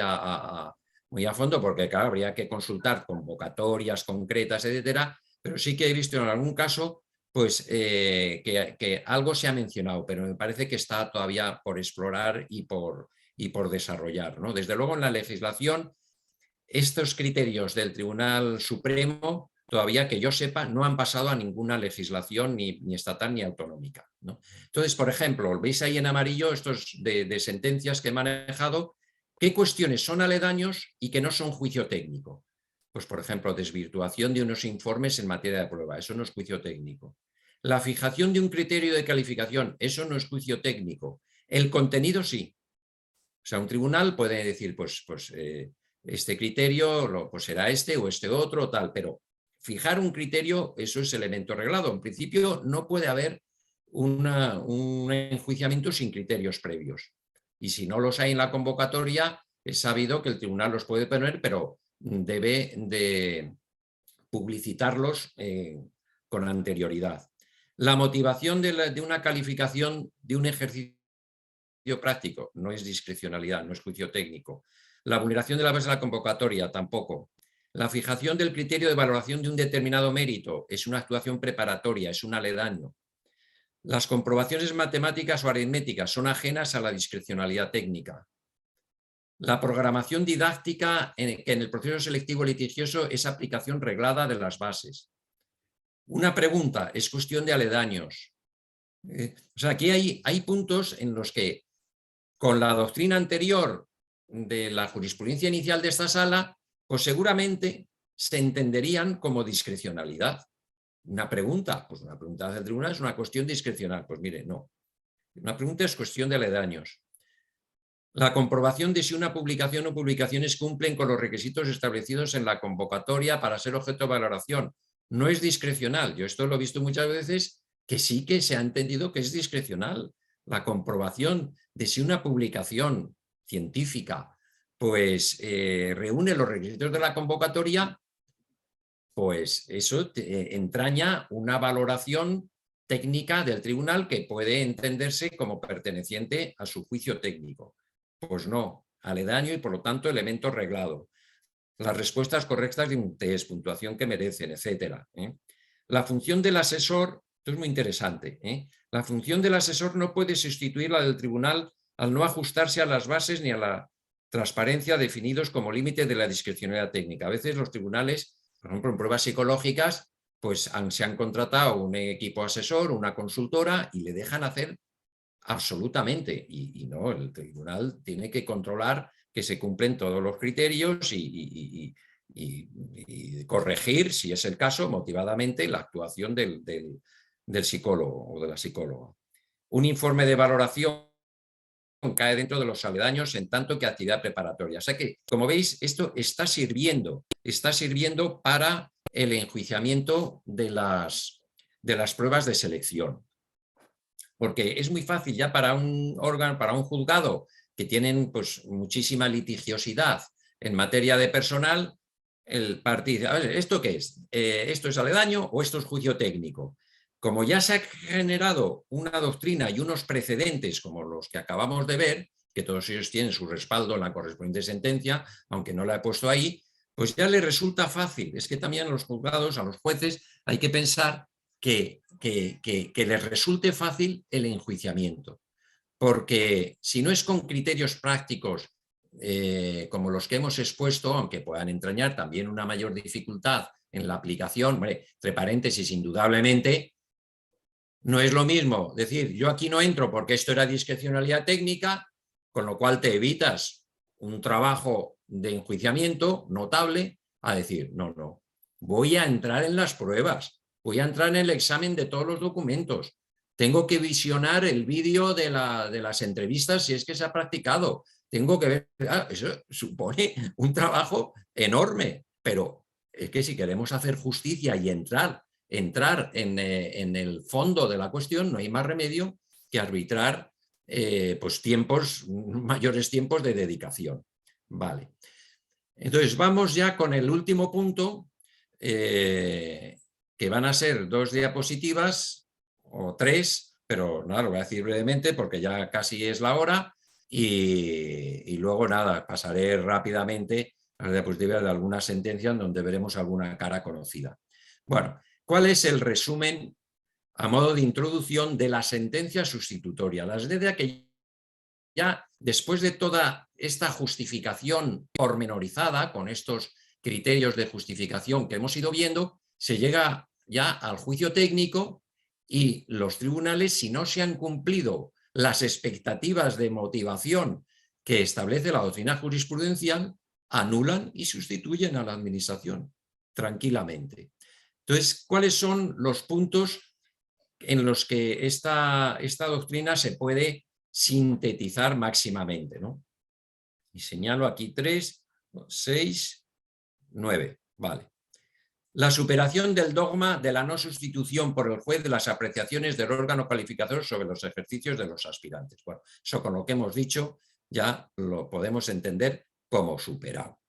muy a fondo, porque claro, habría que consultar convocatorias concretas, etcétera, pero sí que he visto en algún caso pues, que algo se ha mencionado, pero me parece que está todavía por explorar y por desarrollar, ¿no? Desde luego en la legislación, estos criterios del Tribunal Supremo, todavía que yo sepa, no han pasado a ninguna legislación ni estatal ni autonómica, ¿no? Entonces, por ejemplo, veis ahí en amarillo estos de sentencias que he manejado, qué cuestiones son aledaños y que no son juicio técnico. Pues, por ejemplo, desvirtuación de unos informes en materia de prueba, eso no es juicio técnico. La fijación de un criterio de calificación, eso no es juicio técnico. El contenido sí. O sea, un tribunal puede decir, pues este criterio pues será este o este otro, tal, pero fijar un criterio, eso es elemento reglado. En principio no puede haber un enjuiciamiento sin criterios previos. Y si no los hay en la convocatoria, es sabido que el tribunal los puede poner, pero debe de publicitarlos con anterioridad. La motivación de una calificación de un ejercicio práctico no es discrecionalidad, no es juicio técnico. La vulneración de la base de la convocatoria tampoco. La fijación del criterio de valoración de un determinado mérito es una actuación preparatoria, es un aledaño. Las comprobaciones matemáticas o aritméticas son ajenas a la discrecionalidad técnica. La programación didáctica que en el proceso selectivo litigioso es aplicación reglada de las bases. Una pregunta es cuestión de aledaños. O sea, aquí hay puntos en los que con la doctrina anterior de la jurisprudencia inicial de esta sala, pues seguramente se entenderían como discrecionalidad. Una pregunta, pues una pregunta del tribunal es una cuestión discrecional. Pues mire, no. Una pregunta es cuestión de aledaños. La comprobación de si una publicación o publicaciones cumplen con los requisitos establecidos en la convocatoria para ser objeto de valoración. No es discrecional. Yo esto lo he visto muchas veces que sí que se ha entendido que es discrecional. la comprobación de si una publicación científica pues reúne los requisitos de la convocatoria, pues eso entraña una valoración técnica del tribunal que puede entenderse como perteneciente a su juicio técnico. Pues no, aledaño y por lo tanto elemento reglado. Las respuestas correctas de un test, puntuación que merecen, etc. La función del asesor, esto es muy interesante, la función del asesor no puede sustituir la del tribunal al no ajustarse a las bases ni a la transparencia definidos como límite de la discrecionalidad técnica. A veces los tribunales, por ejemplo, en pruebas psicológicas, pues se han contratado un equipo asesor, una consultora y le dejan hacer absolutamente. Y no, el tribunal tiene que controlar que se cumplen todos los criterios y corregir, si es el caso, motivadamente la actuación del psicólogo o de la psicóloga. Un informe de valoración cae dentro de los aledaños en tanto que actividad preparatoria. O sea que, como veis, esto está sirviendo para el enjuiciamiento de las pruebas de selección. Porque es muy fácil ya para un órgano, para un juzgado que tienen pues muchísima litigiosidad en materia de personal, el partido, a ver, ¿esto qué es? ¿Esto es aledaño o esto es juicio técnico? Como ya se ha generado una doctrina y unos precedentes como los que acabamos de ver, que todos ellos tienen su respaldo en la correspondiente sentencia, aunque no la he puesto ahí, pues ya les resulta fácil. Es que también a los juzgados, a los jueces, hay que pensar que les resulte fácil el enjuiciamiento. Porque si no es con criterios prácticos como los que hemos expuesto, aunque puedan entrañar también una mayor dificultad en la aplicación, hombre, entre paréntesis, indudablemente, no es lo mismo decir, yo aquí no entro porque esto era discrecionalidad técnica, con lo cual te evitas un trabajo de enjuiciamiento notable, a decir, no, voy a entrar en las pruebas, voy a entrar en el examen de todos los documentos, tengo que visionar el vídeo de las entrevistas si es que se ha practicado, tengo que ver, eso supone un trabajo enorme, pero es que si queremos hacer justicia y entrar en el fondo de la cuestión, no hay más remedio que arbitrar pues mayores tiempos de dedicación. Vale. Entonces vamos ya con el último punto, que van a ser 2 diapositivas o 3, pero nada, lo voy a decir brevemente porque ya casi es la hora y luego nada, pasaré rápidamente a las diapositivas de algunas sentencias donde veremos alguna cara conocida. Bueno, ¿cuál es el resumen a modo de introducción de la sentencia sustitutoria? La idea que ya después de toda esta justificación pormenorizada, con estos criterios de justificación que hemos ido viendo, se llega ya al juicio técnico y los tribunales, si no se han cumplido las expectativas de motivación que establece la doctrina jurisprudencial, anulan y sustituyen a la administración tranquilamente. Entonces, ¿cuáles son los puntos en los que esta doctrina se puede sintetizar máximamente, ¿no? Y señalo aquí 3, 6, 9. Vale. La superación del dogma de la no sustitución por el juez de las apreciaciones del órgano calificador sobre los ejercicios de los aspirantes. Bueno, eso con lo que hemos dicho ya lo podemos entender como superado.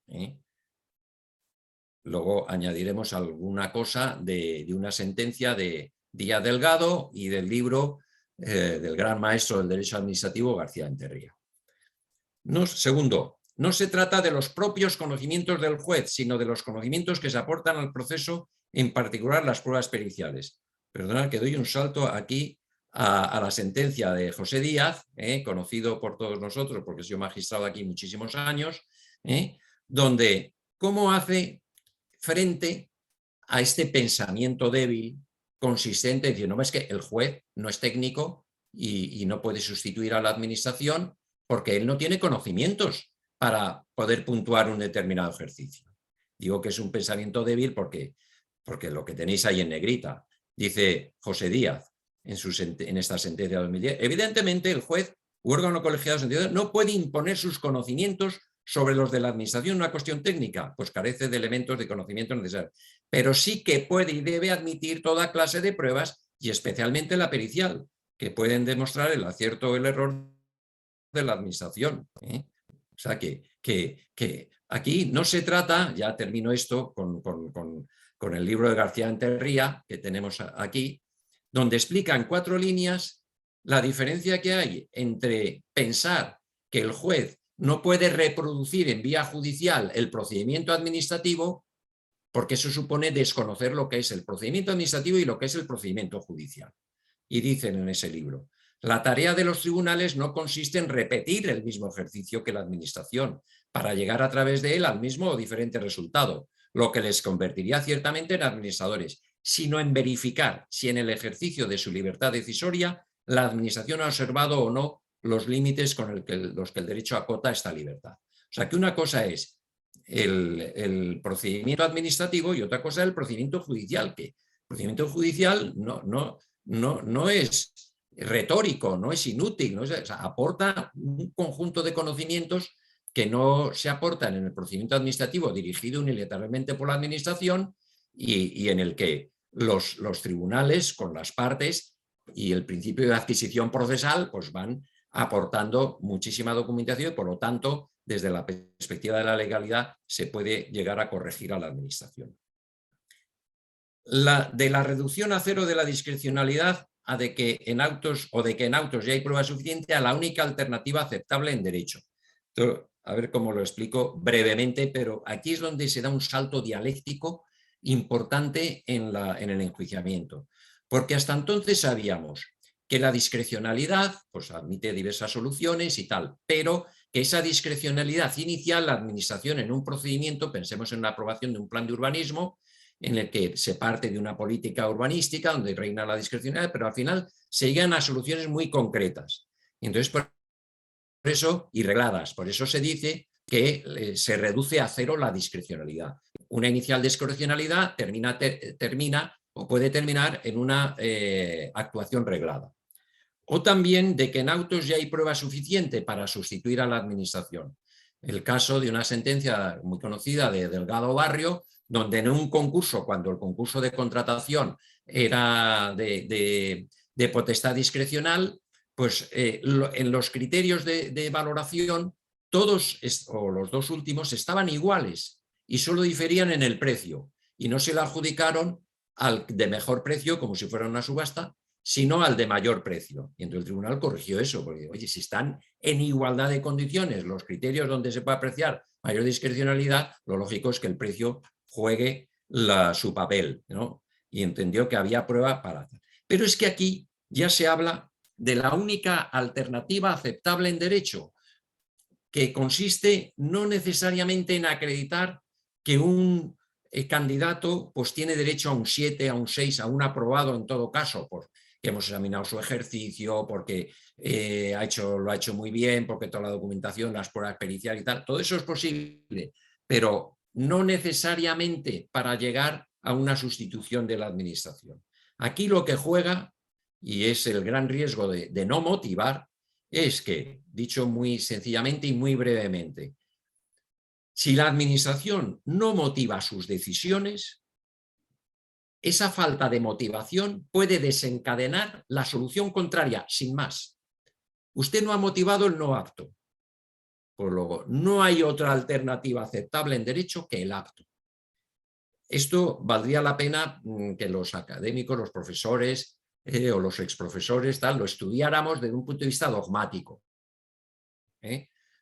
Luego añadiremos alguna cosa de una sentencia de Díaz Delgado y del libro del gran maestro del derecho administrativo García Enterría. Segundo, no se trata de los propios conocimientos del juez, sino de los conocimientos que se aportan al proceso, en particular las pruebas periciales. Perdonad que doy un salto aquí a la sentencia de José Díaz, conocido por todos nosotros porque he sido magistrado aquí muchísimos años, donde cómo hace frente a este pensamiento débil consistente en decir, no, es que el juez no es técnico y no puede sustituir a la administración porque él no tiene conocimientos para poder puntuar un determinado ejercicio. Digo que es un pensamiento débil porque lo que tenéis ahí en negrita, dice José Díaz en esta sentencia de 2010, evidentemente el juez u órgano colegiado no puede imponer sus conocimientos sobre los de la administración, una cuestión técnica, pues carece de elementos de conocimiento necesarios, pero sí que puede y debe admitir toda clase de pruebas y especialmente la pericial, que pueden demostrar el acierto o el error de la administración. O sea que aquí no se trata, ya termino esto con el libro de García Enterría que tenemos aquí, donde explica en 4 líneas la diferencia que hay entre pensar que el juez no puede reproducir en vía judicial el procedimiento administrativo, porque eso supone desconocer lo que es el procedimiento administrativo y lo que es el procedimiento judicial. Y dicen en ese libro: la tarea de los tribunales no consiste en repetir el mismo ejercicio que la administración para llegar a través de él al mismo o diferente resultado, lo que les convertiría ciertamente en administradores, sino en verificar si en el ejercicio de su libertad decisoria la administración ha observado o no los límites con los que el derecho acota esta libertad. O sea que una cosa es el procedimiento administrativo y otra cosa es el procedimiento judicial, que el procedimiento judicial no es retórico, no es inútil, o sea, aporta un conjunto de conocimientos que no se aportan en el procedimiento administrativo dirigido unilateralmente por la administración y en el que los tribunales con las partes y el principio de adquisición procesal pues van aportando muchísima documentación y por lo tanto desde la perspectiva de la legalidad se puede llegar a corregir a la administración. De la reducción a cero de la discrecionalidad a de que en autos ya hay prueba suficiente a la única alternativa aceptable en derecho. Entonces, a ver cómo lo explico brevemente, pero aquí es donde se da un salto dialéctico importante en el enjuiciamiento, porque hasta entonces sabíamos que la discrecionalidad pues, admite diversas soluciones y tal, pero que esa discrecionalidad inicial, la administración en un procedimiento, pensemos en la aprobación de un plan de urbanismo, en el que se parte de una política urbanística donde reina la discrecionalidad, pero al final se llegan a soluciones muy concretas. Entonces, por eso, y regladas, por eso se dice que se reduce a cero la discrecionalidad. Una inicial discrecionalidad termina o puede terminar en una actuación reglada. O también de que en autos ya hay prueba suficiente para sustituir a la administración. El caso de una sentencia muy conocida de Delgado Barrio, donde en un concurso, cuando el concurso de contratación era de potestad discrecional, pues en los criterios de valoración, todos o los dos últimos estaban iguales y solo diferían en el precio y no se le adjudicaron al de mejor precio como si fuera una subasta, sino al de mayor precio. Y entonces el tribunal corrigió eso, porque oye, si están en igualdad de condiciones los criterios donde se puede apreciar mayor discrecionalidad, lo lógico es que el precio juegue su papel, ¿no? Y entendió que había prueba para... Pero es que aquí ya se habla de la única alternativa aceptable en derecho, que consiste no necesariamente en acreditar que un candidato pues tiene derecho a un 7, a un 6, a un aprobado en todo caso, porque hemos examinado su ejercicio, porque lo ha hecho muy bien, porque toda la documentación, las pruebas periciales y tal, todo eso es posible, pero no necesariamente para llegar a una sustitución de la administración. Aquí lo que juega, y es el gran riesgo de no motivar, es que, dicho muy sencillamente y muy brevemente, si la administración no motiva sus decisiones, esa falta de motivación puede desencadenar la solución contraria, sin más. Usted no ha motivado el no apto. Pues luego, no hay otra alternativa aceptable en derecho que el apto. Esto valdría la pena que los académicos, los profesores o los exprofesores lo estudiáramos desde un punto de vista dogmático.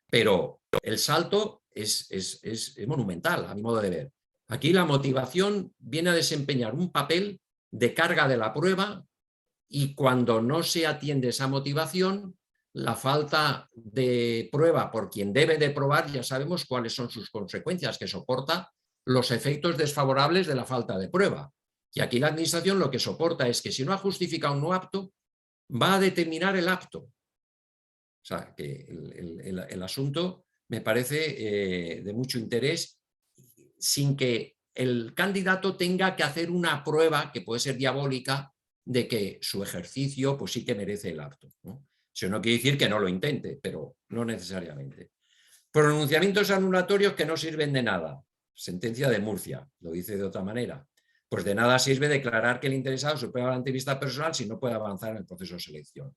Pero el salto es monumental, a mi modo de ver. Aquí la motivación viene a desempeñar un papel de carga de la prueba y cuando no se atiende esa motivación, la falta de prueba por quien debe de probar, ya sabemos cuáles son sus consecuencias, que soporta los efectos desfavorables de la falta de prueba. Y aquí la administración lo que soporta es que si no ha justificado un no apto, va a determinar el apto. O sea, que el asunto me parece de mucho interés sin que el candidato tenga que hacer una prueba que puede ser diabólica de que su ejercicio pues sí que merece el apto, ¿no? Eso no quiere decir que no lo intente, pero no necesariamente. Pronunciamientos anulatorios que no sirven de nada. Sentencia de Murcia, lo dice de otra manera. pues de nada sirve declarar que el interesado supera la entrevista personal si no puede avanzar en el proceso de selección.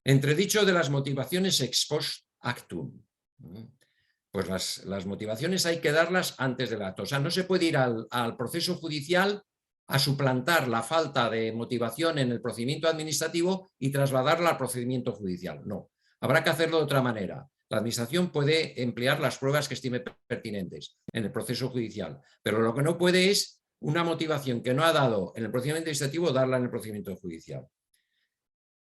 Entredicho de las motivaciones ex post actum. Pues las motivaciones hay que darlas antes del acto. O sea, no se puede ir al proceso judicial a suplantar la falta de motivación en el procedimiento administrativo y trasladarla al procedimiento judicial. No, habrá que hacerlo de otra manera. La administración puede emplear las pruebas que estime pertinentes en el proceso judicial, pero lo que no puede es una motivación que no ha dado en el procedimiento administrativo, darla en el procedimiento judicial.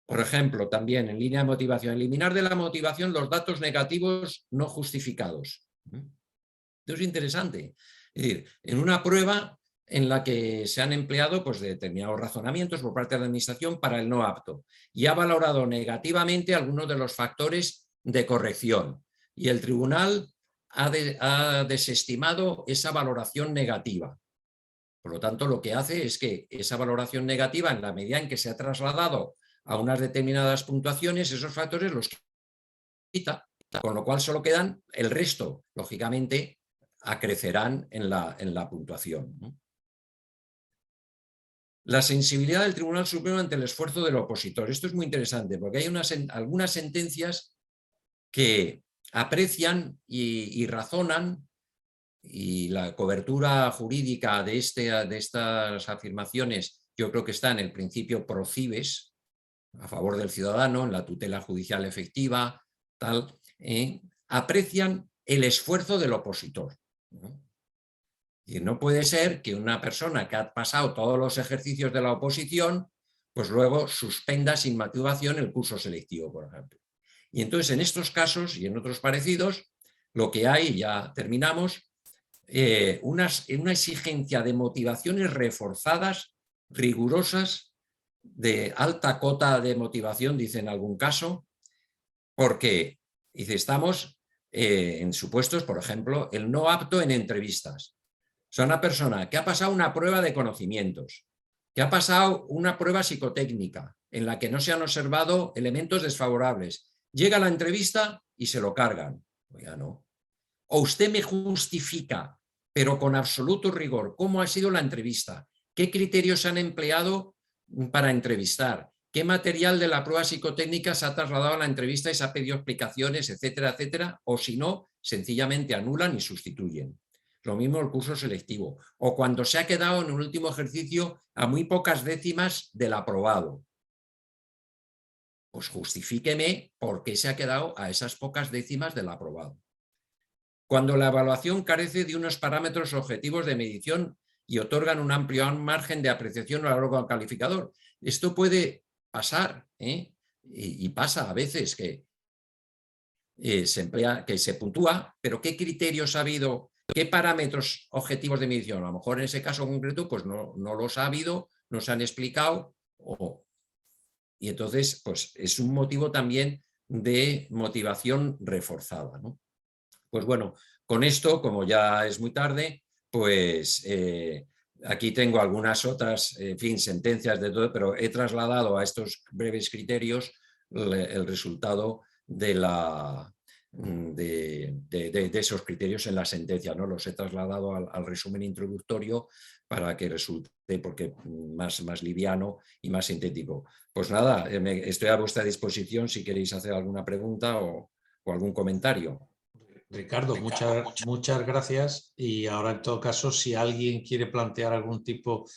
Por ejemplo, también en línea de motivación, eliminar de la motivación los datos negativos no justificados. Esto es interesante. Es decir, en una prueba en la que se han empleado pues, determinados razonamientos por parte de la administración para el no apto y ha valorado negativamente algunos de los factores de corrección y el tribunal ha desestimado esa valoración negativa. Por lo tanto, lo que hace es que esa valoración negativa, en la medida en que se ha trasladado a unas determinadas puntuaciones, esos factores los quita, con lo cual solo quedan el resto, lógicamente, acrecerán en la puntuación, ¿no? La sensibilidad del Tribunal Supremo ante el esfuerzo del opositor. Esto es muy interesante porque hay algunas sentencias que aprecian y razonan, y la cobertura jurídica de estas afirmaciones yo creo que está en el principio pro cives, a favor del ciudadano, en la tutela judicial efectiva, tal, aprecian el esfuerzo del opositor, ¿no? Y no puede ser que una persona que ha pasado todos los ejercicios de la oposición, pues luego suspenda sin motivación el curso selectivo, por ejemplo. Y entonces en estos casos y en otros parecidos, lo que hay, ya terminamos, una exigencia de motivaciones reforzadas, rigurosas, de alta cota de motivación, dice en algún caso, porque dice, estamos en supuestos, por ejemplo, el no apto en entrevistas. O sea, una persona que ha pasado una prueba de conocimientos, que ha pasado una prueba psicotécnica en la que no se han observado elementos desfavorables, llega a la entrevista y se lo cargan. Oiga, no. O usted me justifica, pero con absoluto rigor, cómo ha sido la entrevista, qué criterios se han empleado para entrevistar, qué material de la prueba psicotécnica se ha trasladado a la entrevista y se ha pedido explicaciones, etcétera, etcétera, o si no, sencillamente anulan y sustituyen. Lo mismo el curso selectivo, o cuando se ha quedado en un último ejercicio a muy pocas décimas del aprobado. Pues justifíqueme por qué se ha quedado a esas pocas décimas del aprobado. Cuando la evaluación carece de unos parámetros objetivos de medición y otorgan un amplio margen de apreciación al órgano calificador. Esto puede pasar, y pasa a veces que se puntúa, pero ¿qué criterios ha habido? ¿Qué parámetros objetivos de medición? A lo mejor en ese caso concreto pues no los ha habido, no se han explicado, y entonces pues es un motivo también de motivación reforzada, ¿no? Pues bueno, con esto, como ya es muy tarde, pues aquí tengo algunas otras, en fin, sentencias de todo, pero he trasladado a estos breves criterios el resultado de esos criterios en la sentencia, ¿no? Los he trasladado al resumen introductorio para que resulte porque más liviano y más sintético. Pues nada, estoy a vuestra disposición si queréis hacer alguna pregunta o algún comentario. Ricardo, muchas gracias, y ahora en todo caso si alguien quiere plantear algún tipo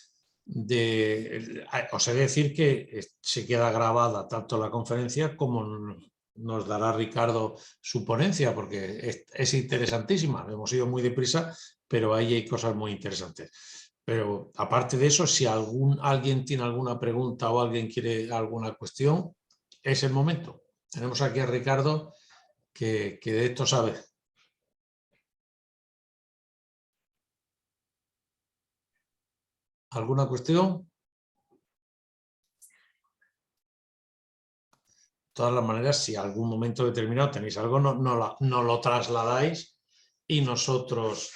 de... Os he de decir que se queda grabada tanto la conferencia como nos dará Ricardo su ponencia, porque es interesantísima. Hemos ido muy deprisa, pero ahí hay cosas muy interesantes. Pero aparte de eso, si alguien tiene alguna pregunta o alguien quiere alguna cuestión, es el momento. Tenemos aquí a Ricardo que de esto sabe. ¿Alguna cuestión? De todas las maneras, si algún momento determinado tenéis algo, no lo trasladáis y nosotros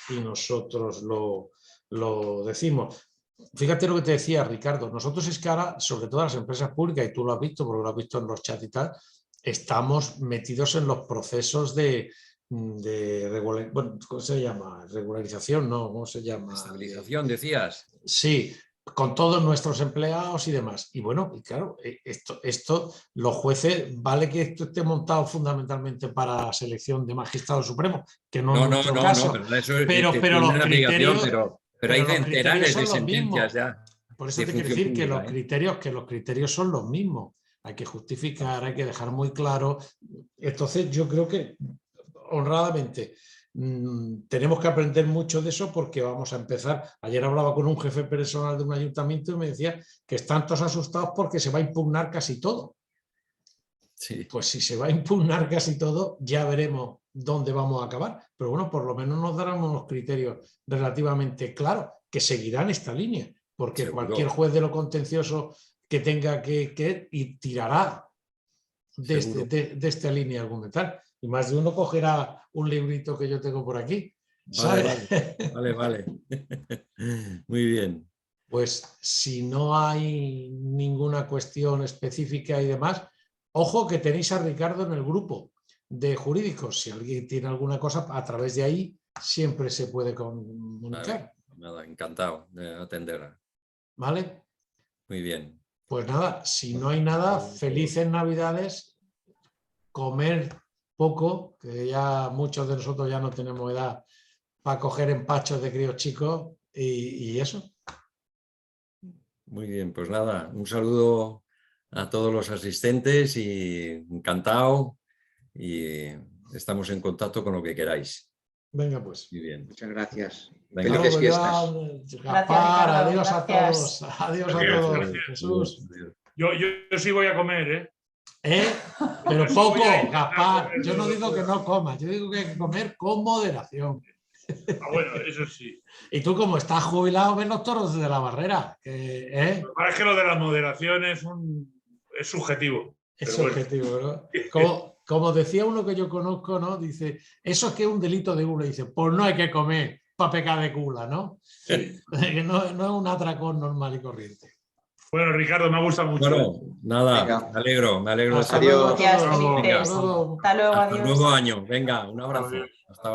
lo decimos. Fíjate lo que te decía, Ricardo. Nosotros es que ahora, sobre todo las empresas públicas, y tú lo has visto porque lo has visto en los chats y tal, estamos metidos en los procesos de bueno, ¿cómo se llama? Regularización, ¿no? ¿Cómo se llama? Estabilización, decías. Sí, con todos nuestros empleados y demás. Y bueno, y claro, esto los jueces, vale que esto esté montado fundamentalmente para la selección de magistrados supremos, que no es nuestro caso, pero eso es, pero tiene los una obligación, criterios, pero hay los criterios centenares de son los sentencias mismos. ya Por eso de te quiero función decir que pública, los criterios son los mismos. Hay que justificar, hay que dejar muy claro. Entonces, yo creo que honradamente tenemos que aprender mucho de eso porque vamos a empezar. Ayer hablaba con un jefe personal de un ayuntamiento y me decía que están todos asustados porque se va a impugnar casi todo. Sí. Pues si se va a impugnar casi todo, ya veremos dónde vamos a acabar. Pero bueno, por lo menos nos darán unos criterios relativamente claros que seguirán esta línea, porque Seguro. cualquier juez de lo contencioso que tenga que y tirará de esta línea argumental. Y más de uno cogerá un librito que yo tengo por aquí. ¿Sabes? Vale. Muy bien. Pues si no hay ninguna cuestión específica y demás, ojo que tenéis a Ricardo en el grupo de jurídicos. Si alguien tiene alguna cosa, a través de ahí siempre se puede comunicar. Nada, encantado de atenderla. ¿Vale? Muy bien. Pues nada, si no hay nada, felices Navidades, comer poco, que ya muchos de nosotros ya no tenemos edad para coger empachos de críos chicos y eso. Muy bien, pues nada, un saludo a todos los asistentes y encantado y estamos en contacto con lo que queráis. Venga pues. Muy bien. Muchas gracias. Venga. Felices fiestas. Gaspar, adiós gracias. a todos. Adiós a todos. Gracias. Jesús. Yo sí voy a comer, ¿eh? Pero Yo poco, voy a intentar Gaspar. comer Yo no todo lo digo que que no comas, yo digo que hay que comer con moderación. Bueno, eso sí. Y tú, como estás jubilado, ves los toros de la barrera. ¿Eh? Lo que pasa es que lo de la moderación es subjetivo. Es Pero bueno. objetivo, ¿no? Como decía uno que yo conozco, ¿no? Dice, eso es que es un delito de gula. Dice, pues no hay que comer para pecar de gula, ¿no? Sí. No es un atracón normal y corriente. Bueno, Ricardo, me ha gustado mucho. Bueno, nada, Venga. me alegro de Hasta saber. luego a Gracias, todos. Felipe. Hasta luego. Hasta luego, Hasta adiós. el nuevo año. Venga, un abrazo. Adiós. Hasta